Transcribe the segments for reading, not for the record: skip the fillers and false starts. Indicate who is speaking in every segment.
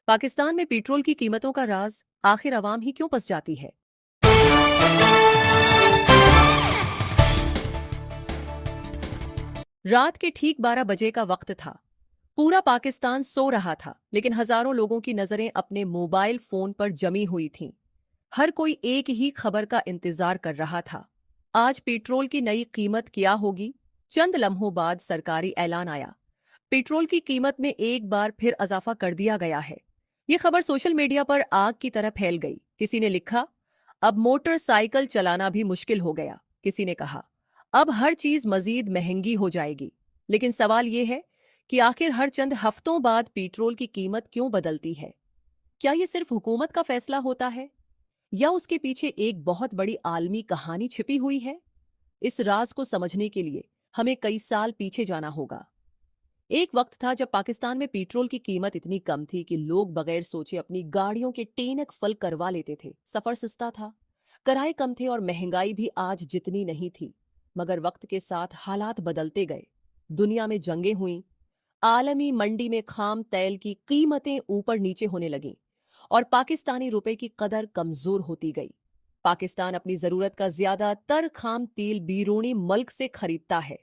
Speaker 1: पाकिस्तान में पेट्रोल की कीमतों का राज आखिर आवाम ही क्यों फंस जाती है। रात के ठीक 12 बजे का वक्त था। पूरा पाकिस्तान सो रहा था, लेकिन हजारों लोगों की नजरें अपने मोबाइल फोन पर जमी हुई थीं। हर कोई एक ही खबर का इंतजार कर रहा था। आज पेट्रोल की नई कीमत क्या होगी। चंद लम्हों बाद सरकारी ऐलान आया। पेट्रोल की कीमत में एक बार फिर इजाफा कर दिया गया है। ये खबर सोशल मीडिया पर आग की तरह फैल गई। किसी ने लिखा, अब मोटरसाइकिल चलाना भी मुश्किल हो गया। किसी ने कहा, अब हर चीज मजीद महंगी हो जाएगी। लेकिन सवाल यह है कि आखिर हर चंद हफ्तों बाद पेट्रोल की कीमत क्यों बदलती है। क्या ये सिर्फ हुकूमत का फैसला होता है, या उसके पीछे एक बहुत बड़ी आलमी कहानी छिपी हुई है। इस राज को समझने के लिए हमें कई साल पीछे जाना होगा। एक वक्त था जब पाकिस्तान में पेट्रोल की कीमत इतनी कम थी कि लोग बगैर सोचे अपनी गाड़ियों के टेनक फल करवा लेते थे। सफर सस्ता था, किराए कम थे और महंगाई भी आज जितनी नहीं थी। मगर वक्त के साथ हालात बदलते गए। दुनिया में जंगें हुईं, आलमी मंडी में खाम तेल की कीमतें ऊपर नीचे होने लगीं और पाकिस्तानी रुपए की कदर कमजोर होती गई। पाकिस्तान अपनी जरूरत का ज्यादातर खाम तेल बैरूनी मुल्क से खरीदता है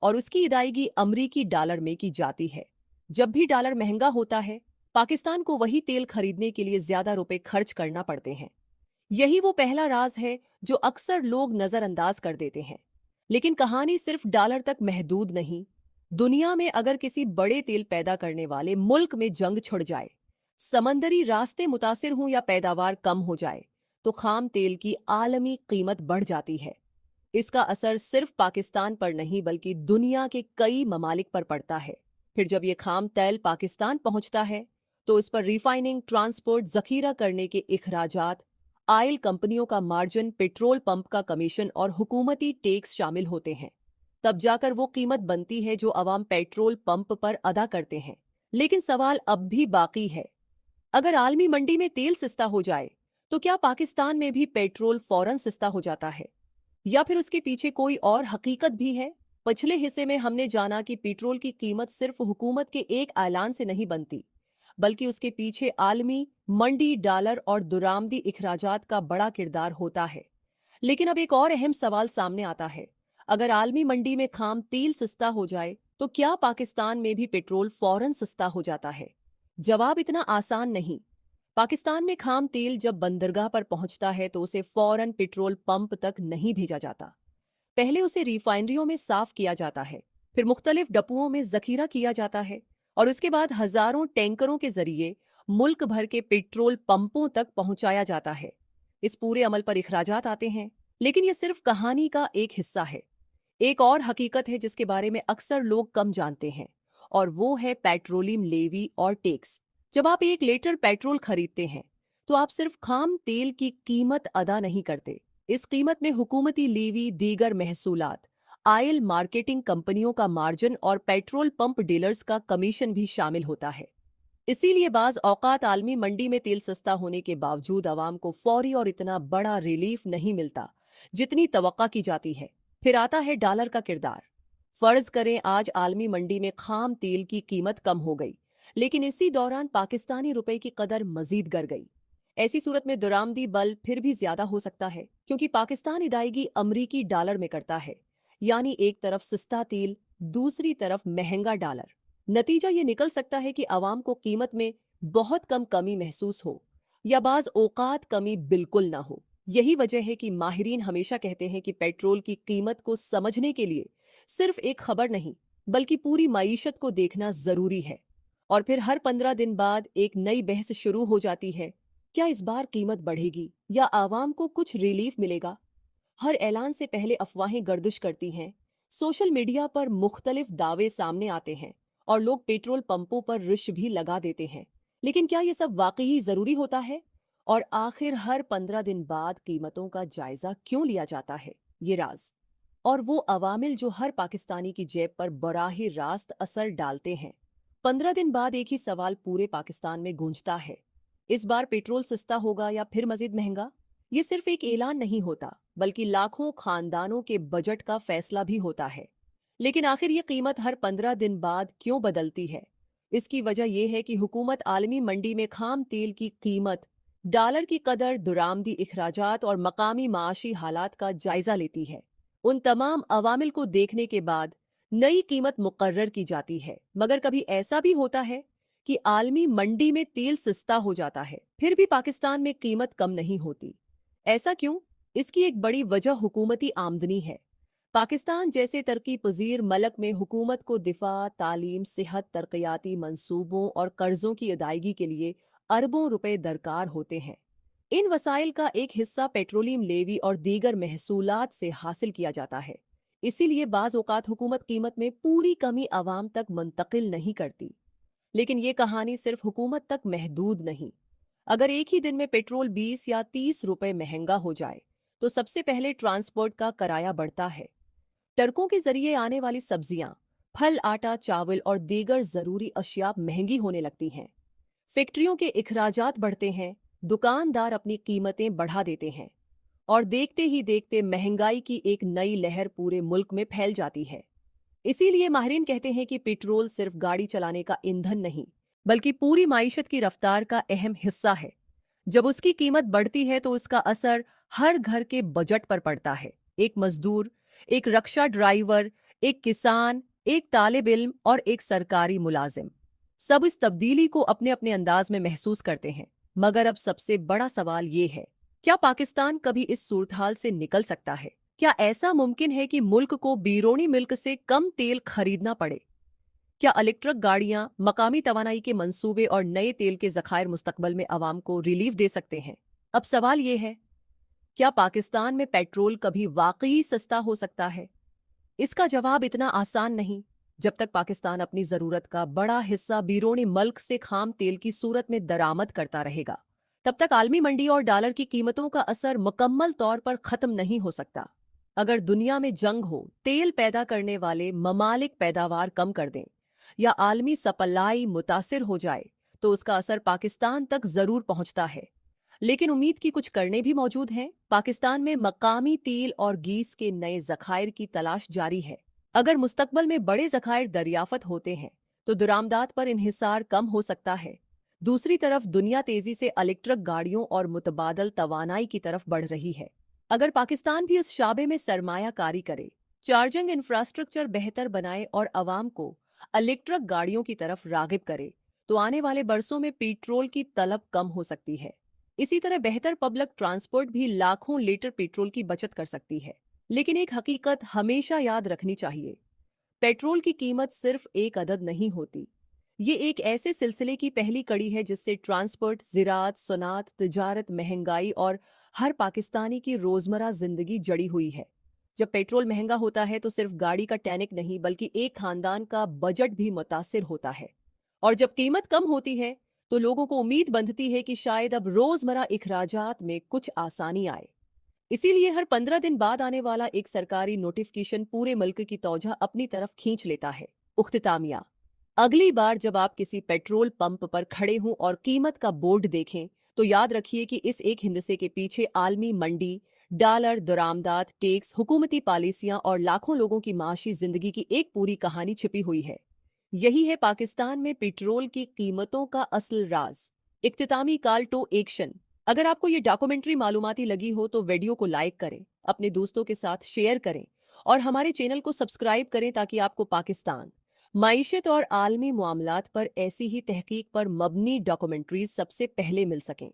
Speaker 1: और उसकी अदायगी अमरीकी डॉलर में की जाती है। जब भी डॉलर महंगा होता है, पाकिस्तान को वही तेल खरीदने के लिए ज्यादा रुपए खर्च करना पड़ते हैं। यही वो पहला राज है जो अक्सर लोग नजरअंदाज कर देते हैं। लेकिन कहानी सिर्फ डॉलर तक महदूद नहीं। दुनिया में अगर किसी बड़े तेल पैदा करने वाले मुल्क में जंग छिड़ जाए, समंदरी रास्ते मुतासिर हों या पैदावार कम हो जाए, तो खाम तेल की आलमी कीमत बढ़ जाती है। इसका असर सिर्फ पाकिस्तान पर नहीं बल्कि दुनिया के कई ममालिक पर पड़ता है। फिर जब ये खाम तेल पाकिस्तान पहुंचता है, तो इस पर रिफाइनिंग, ट्रांसपोर्ट, जखीरा करने के इखराजात, ऑयल कंपनियों का मार्जिन, पेट्रोल पंप का कमीशन और हुकूमती टैक्स शामिल होते हैं। तब जाकर वो कीमत बनती है जो अवाम पेट्रोल पंप पर अदा करते हैं। लेकिन सवाल अब भी बाकी है, अगर आलमी मंडी में तेल सस्ता हो जाए, तो क्या पाकिस्तान में भी पेट्रोल फौरन सस्ता हो जाता है, या फिर उसके पीछे कोई और हकीकत भी है। पिछले हिस्से में हमने जाना कि पेट्रोल की कीमत सिर्फ हुकूमत के एक ऐलान से नहीं बनती, बल्कि उसके पीछे आलमी मंडी, डॉलर और दुरामदी इखराजात का बड़ा किरदार होता है। लेकिन अब एक और अहम सवाल सामने आता है, अगर आलमी मंडी में खाम तेल सस्ता हो जाए, तो क्या पाकिस्तान में भी पेट्रोल फौरन सस्ता हो जाता है। जवाब इतना आसान नहीं। पाकिस्तान में खाम तेल जब बंदरगाह पर पहुंचता है तो उसे फौरन पेट्रोल पंप तक नहीं भेजा जाता। पहले उसे रिफाइनरियों में साफ किया जाता है, फिर मुख्तलिफ डिपुओं में जखीरा किया जाता है और उसके बाद हजारों टैंकरों के जरिए मुल्क भर के पेट्रोल पंपों तक पहुंचाया जाता है। इस पूरे अमल पर इखराजात आते हैं, लेकिन यह सिर्फ कहानी का एक हिस्सा है। एक और हकीकत है जिसके बारे में अक्सर लोग कम जानते हैं, और वो है पेट्रोलियम लेवी और टैक्स। जब आप 1 लीटर पेट्रोल खरीदते हैं, तो आप सिर्फ खाम तेल की कीमत अदा नहीं करते। इस कीमत में हुकूमती लेवी, दीगर महसूलात, ऑयल मार्केटिंग कंपनियों का मार्जिन और पेट्रोल पंप डीलर्स का कमीशन भी शामिल होता है। इसीलिए बाज औकात आलमी मंडी में तेल सस्ता होने के बावजूद आवाम को फौरी और इतना बड़ा रिलीफ नहीं मिलता जितनी तवक्का की जाती है। फिर आता है डॉलर का किरदार। फर्ज करें आज आलमी मंडी में खाम तेल की कीमत कम हो गई, लेकिन इसी दौरान पाकिस्तानी रुपए की कदर मजीद गिर गई। ऐसी सूरत में दुरामदी बल फिर भी ज्यादा हो सकता है, क्योंकि पाकिस्तान अदायगी अमरीकी डॉलर में करता है। यानी एक तरफ सस्ता तेल, दूसरी तरफ महंगा डॉलर। नतीजा ये निकल सकता है कि आवाम को कीमत में बहुत कम कमी महसूस हो, या बाज औकात कमी बिल्कुल ना हो। यही वजह है कि माहिरीन हमेशा कहते हैं कि पेट्रोल की कीमत को समझने के लिए सिर्फ एक खबर नहीं, बल्कि पूरी मईशत को देखना जरूरी है। और फिर हर 15 दिन बाद एक नई बहस शुरू हो जाती है, क्या इस बार कीमत बढ़ेगी या आवाम को कुछ रिलीफ मिलेगा। हर ऐलान से पहले अफवाहें गर्दिश करती हैं, सोशल मीडिया पर मुख्तलिफ दावे सामने आते हैं और लोग पेट्रोल पंपों पर रिश भी लगा देते हैं। लेकिन क्या ये सब वाकई जरूरी होता है? और आखिर हर 15 दिन बाद कीमतों का जायजा क्यों लिया जाता है? ये राज और वो अवामिल जो हर पाकिस्तानी की जेब पर बराह रास्त असर डालते हैं। 15 दिन बाद एक ही सवाल पूरे पाकिस्तान में गूंजता है, इस बार पेट्रोल सस्ता होगा या फिर मजीद महंगा। ये सिर्फ एक ऐलान नहीं होता, बल्कि लाखों खानदानों के बजट का फैसला भी होता है। लेकिन आखिर ये कीमत हर 15 दिन बाद क्यों बदलती है? इसकी वजह यह है कि हुकूमत आलमी मंडी में खाम तेल की कीमत, डॉलर की कदर, दुरामदी इखराजात और मकामी माशी हालात का जायजा लेती है। उन तमाम अवामिल को देखने के बाद नई कीमत मुकर्रर की जाती है। मगर कभी ऐसा भी होता है कि आलमी मंडी में तेल सस्ता हो जाता है, फिर भी पाकिस्तान में कीमत कम नहीं होती। ऐसा क्यों? इसकी एक बड़ी वजह हुकूमती आमदनी है। पाकिस्तान जैसे तरक्की पजीर मलक में हुकूमत को दिफा, तालीम, सेहत, तरक्याती मंसूबों और कर्जों की अदायगी के लिए अरबों रुपए दरकार होते हैं। इन वसाइल का एक हिस्सा पेट्रोलियम लेवी और दीगर महसूलात से हासिल किया जाता है। इसीलिए बाज़ औक़ात हुकूमत कीमत में पूरी कमी आवाम तक मुंतकिल नहीं करती। लेकिन ये कहानी सिर्फ हुकूमत तक महदूद नहीं। अगर एक ही दिन में पेट्रोल 20 या 30 रुपए महंगा हो जाए तो सबसे पहले ट्रांसपोर्ट का किराया बढ़ता है। ट्रकों के जरिए आने वाली सब्जियां, फल, आटा, चावल और दीगर जरूरी अशिया महंगी होने लगती हैं। फैक्ट्रियों के इखराजात बढ़ते हैं, दुकानदार अपनी कीमतें बढ़ा देते हैं और देखते ही देखते महंगाई की एक नई लहर पूरे मुल्क में फैल जाती है। इसीलिए माहिरीन कहते हैं कि पेट्रोल सिर्फ गाड़ी चलाने का ईंधन नहीं, बल्कि पूरी माइशत की रफ्तार का अहम हिस्सा है। जब उसकी कीमत बढ़ती है तो उसका असर हर घर के बजट पर पड़ता है। एक मजदूर, एक रक्षा ड्राइवर, एक किसान, एक तालिब इल्म और एक सरकारी मुलाजिम, सब इस तब्दीली को अपने अपने अंदाज में महसूस करते हैं। मगर अब सबसे बड़ा सवाल ये है, क्या पाकिस्तान कभी इस सूरत-हाल से निकल सकता है? क्या ऐसा मुमकिन है कि मुल्क को बैरूनी मुल्क से कम तेल खरीदना पड़े? क्या इलेक्ट्रिक गाड़ियां, मकामी तवानाई के मंसूबे और नए तेल के ज़खायर मुस्तकबल में आवाम को रिलीफ दे सकते हैं? अब सवाल ये है, क्या पाकिस्तान में पेट्रोल कभी वाकई सस्ता हो सकता है? इसका जवाब इतना आसान नहीं। जब तक पाकिस्तान अपनी ज़रूरत का बड़ा हिस्सा बैरूनी मुल्क से खाम तेल की सूरत में दरामद करता रहेगा, तब तक आलमी मंडी और डॉलर की कीमतों का असर मुकम्मल तौर पर ख़त्म नहीं हो सकता। अगर दुनिया में जंग हो, तेल पैदा करने वाले ममालिक पैदावार कम कर दें या आलमी सप्लाई मुतासिर हो जाए, तो उसका असर पाकिस्तान तक जरूर पहुंचता है। लेकिन उम्मीद की कुछ करने भी मौजूद हैं। पाकिस्तान में मकामी तेल और गैस के नए ज़खायर की तलाश जारी है। अगर मुस्तकबल में बड़े ज़खायर दरियाफत होते हैं तो दुरामदात पर इन्हिसार कम हो सकता है। दूसरी तरफ दुनिया तेजी से इलेक्ट्रिक गाड़ियों और मुतबादल तवानाई की तरफ बढ़ रही है। अगर पाकिस्तान भी उस शाबे में सरमायाकारी करे, चार्जिंग इंफ्रास्ट्रक्चर बेहतर बनाए और आवाम को इलेक्ट्रिक गाड़ियों की तरफ रागिब करे, तो आने वाले बरसों में पेट्रोल की तलब कम हो सकती है। इसी तरह बेहतर पब्लिक ट्रांसपोर्ट भी लाखों लीटर पेट्रोल की बचत कर सकती है। लेकिन एक हकीकत हमेशा याद रखनी चाहिए, पेट्रोल की कीमत सिर्फ एक अदद नहीं होती। ये एक ऐसे सिलसिले की पहली कड़ी है जिससे ट्रांसपोर्ट, ज़राअत, सनात, तिजारत, महंगाई और हर पाकिस्तानी की रोज़मर्रा ज़िंदगी जड़ी हुई है। जब पेट्रोल महंगा होता है तो सिर्फ गाड़ी का टैनिक नहीं, बल्कि एक खानदान का बजट भी मुतासिर होता है। और जब कीमत कम होती है तो लोगों को उम्मीद बंधती है कि शायद अब रोज़मर्रा इखराजात में कुछ आसानी आए। इसीलिए हर 15 दिन बाद आने वाला एक सरकारी नोटिफिकेशन पूरे मुल्क की तौजह अपनी तरफ खींच लेता है। उख्तितामिया, अगली बार जब आप किसी पेट्रोल पंप पर खड़े हों और कीमत का बोर्ड देखें, तो याद रखिए कि इस एक हिंदसे के पीछे आलमी मंडी, डॉलर, दरामदात, टैक्स, हुकूमती पॉलिसियां और लाखों लोगों की माशी जिंदगी की एक पूरी कहानी छिपी हुई है। यही है पाकिस्तान में पेट्रोल की कीमतों का असल राज। इख्तितामी कॉल टू एक्शन। अगर आपको ये डॉक्यूमेंट्री मालूमाती लगी हो तो वीडियो को लाइक करें, अपने दोस्तों के साथ शेयर करें और हमारे चैनल को सब्सक्राइब करें ताकि आपको पाकिस्तान, माइशत और आलमी मामलात पर ऐसी ही तहकीक पर मबनी डॉक्यूमेंट्रीज सबसे पहले मिल सकें।